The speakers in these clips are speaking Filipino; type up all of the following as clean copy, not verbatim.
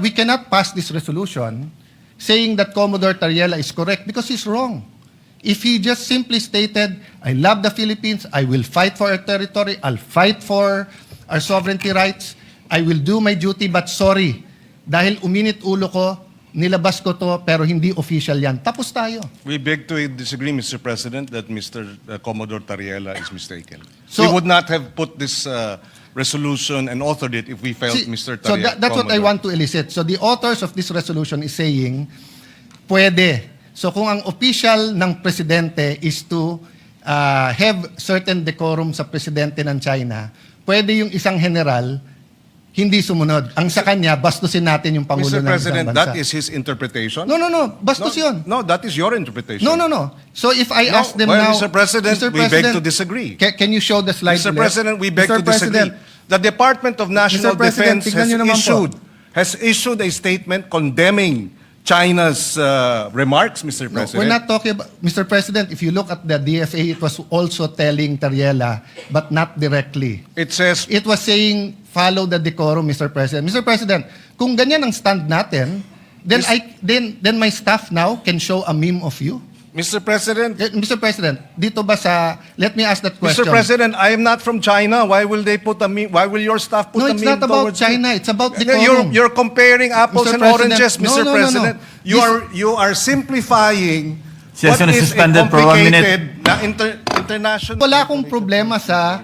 We cannot pass this resolution saying that Commodore Tariela is correct because he's wrong. If he just simply stated, I love the Philippines, I will fight for our territory, I'll fight for our sovereignty rights, I will do my duty, but sorry, dahil uminit ulo ko, nilabas ko to, pero hindi official yan. Tapos tayo. We beg to disagree, Mr. President, that Mr. Commodore Tariela is mistaken. So- we would not have put this resolution and authored it if we felt See, Mr. so Tariela. that's what I want to elicit. So the authors of this resolution is saying, pwede. So kung ang official ng presidente is to have certain decorum sa presidente ng China, pwede yung isang general hindi sumunod. Ang sa kanya, bastusin natin yung Pangulo Mr. ng isang President, bansa. that is his interpretation? No. Bastos yun. No, that is your interpretation. No. So if I ask them well, now... Mr. President, we beg to disagree. Can you show the slide? Mr. ulit? President, we beg Mr. to disagree. President, The Department of National Mr. President, Defense tignan niyo naman po. has issued a statement condemning China's remarks, Mr. No, President. we're not talking about... Mr. President, if you look at the DFA, it was also telling Tariela, but not directly. It says, It was saying, follow the decorum, Mr. President. Mr. President, kung ganyan ang stand natin, then then my staff now can show a meme of you. Mr. President, Mr. President, dito ba sa... Let me ask that question. Mr. President, I am not from China. Why will they put a meme? Why will your staff put No, a it's meme not about towards China. me? It's about decorum. You're comparing apples Mr. and President, oranges, no, Mr. no. President. You are simplifying what Session is is a suspended for 1 minute. complicated na international. Wala akong problema sa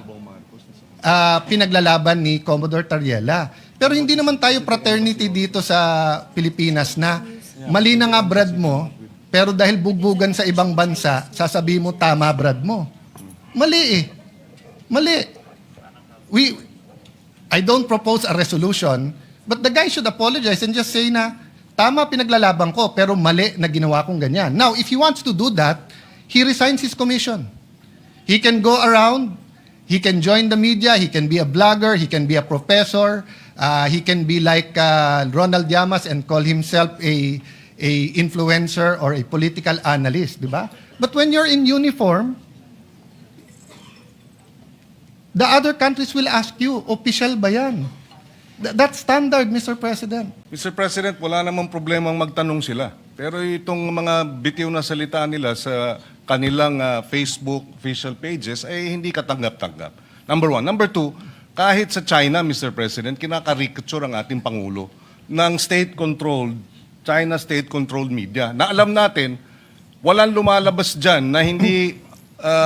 pinaglalaban ni Commodore Tariela. Pero hindi naman tayo fraternity dito sa Pilipinas na mali na nga Brad mo, pero dahil bugbugan sa ibang bansa, sasabihin mo tama Brad mo. Mali eh. Mali. I don't propose a resolution, but the guy should apologize and just say na, tama pinaglalaban ko, pero mali na ginawa kong ganyan. Now, if he wants to do that, he resigns his commission. He can go around, he can join the media, he can be a blogger, he can be a professor, he can be like Ronald Llamas and call himself a influencer or a political analyst, di ba? But when you're in uniform, the other countries will ask you, official ba yan? That's standard, Mr. President. Mr. President, wala namang problemang magtanong sila. Pero itong mga bitiw na salita nila sa kanilang Facebook official pages ay hindi katanggap-tanggap. Number one. Number two, kahit sa China, Mr. President, kinakarikature ang ating Pangulo ng state-controlled, China state-controlled media. Na alam natin, walang lumalabas dyan na hindi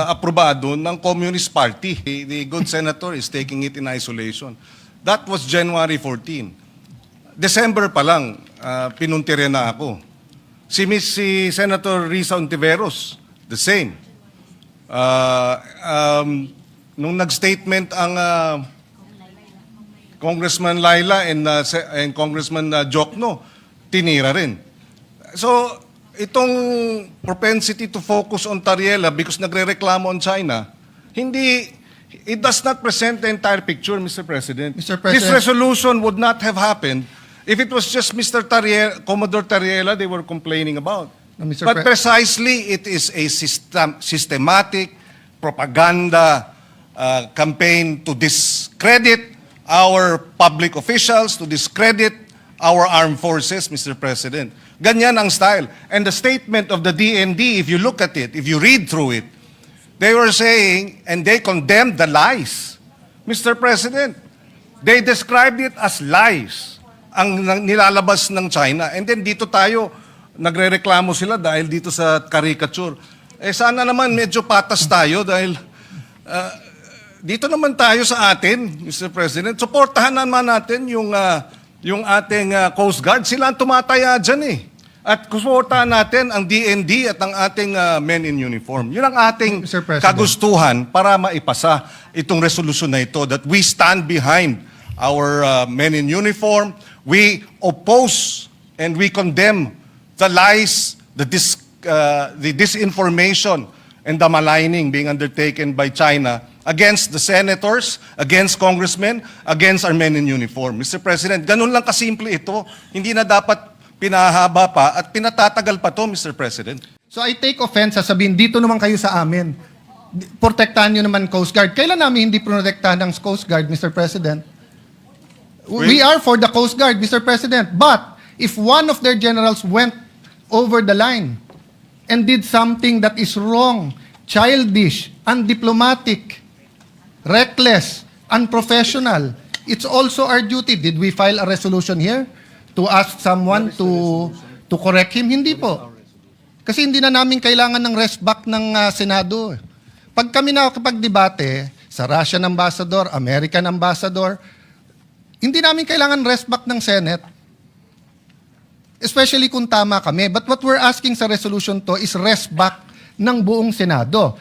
aprobado ng Communist Party. The good senator is taking it in isolation. That was January 14. December pa lang, pinuntire na ako. Si Senator Risa Ontiveros, the same. Nung nag-statement ang Congressman Laila and Congressman Jokno, tinira rin. So, itong propensity to focus on Tariela because nagre-reklamo on China, it does not present the entire picture, Mr. President. Mr. President. This resolution would not have happened if it was just Mr. Commodore Tariela they were complaining about. No, Mr. But precisely, it is a systematic propaganda campaign to discredit our public officials, to discredit our armed forces, Mr. President. Ganyan ang style. And the statement of the DND, if you look at it, if you read through it, they were saying, and they condemned the lies. Mr. President, they described it as lies ang nilalabas ng China. And then dito tayo, nagre-reklamo sila dahil dito sa caricature. Sana naman medyo patas tayo dahil dito naman tayo sa atin, Mr. President. Suportahan naman natin yung ating Coast Guard. Sila ang tumataya dyan eh. At suportahan natin ang DND at ang ating men in uniform. Yun ang ating Mr. President. kagustuhan para maipasa itong resolusyon na ito that we stand behind our men in uniform. We oppose and we condemn the lies, the disinformation, and the maligning being undertaken by China against the senators, against congressmen, against our men in uniform. Mr. President, ganun lang kasimple ito. Hindi na dapat pinahaba pa at pinatatagal pa to, Mr. President. So I take offense, sasabihin, dito naman kayo sa amin. Protektahan nyo naman Coast Guard. Kailan namin hindi protektahan ng Coast Guard, Mr. President? We are for the Coast Guard, Mr. President. But if one of their generals went over the line and did something that is wrong, childish, undiplomatic, reckless, unprofessional, it's also our duty. Did we file a resolution here to ask someone to correct him? Hindi po. Kasi hindi na namin kailangan ng rest back ng Senado. Pag kami nakakapag-debate sa Russian ambassador, American ambassador, hindi namin kailangan rest back ng Senate. Especially kung tama kami. But what we're asking sa resolution to is rest back ng buong Senado.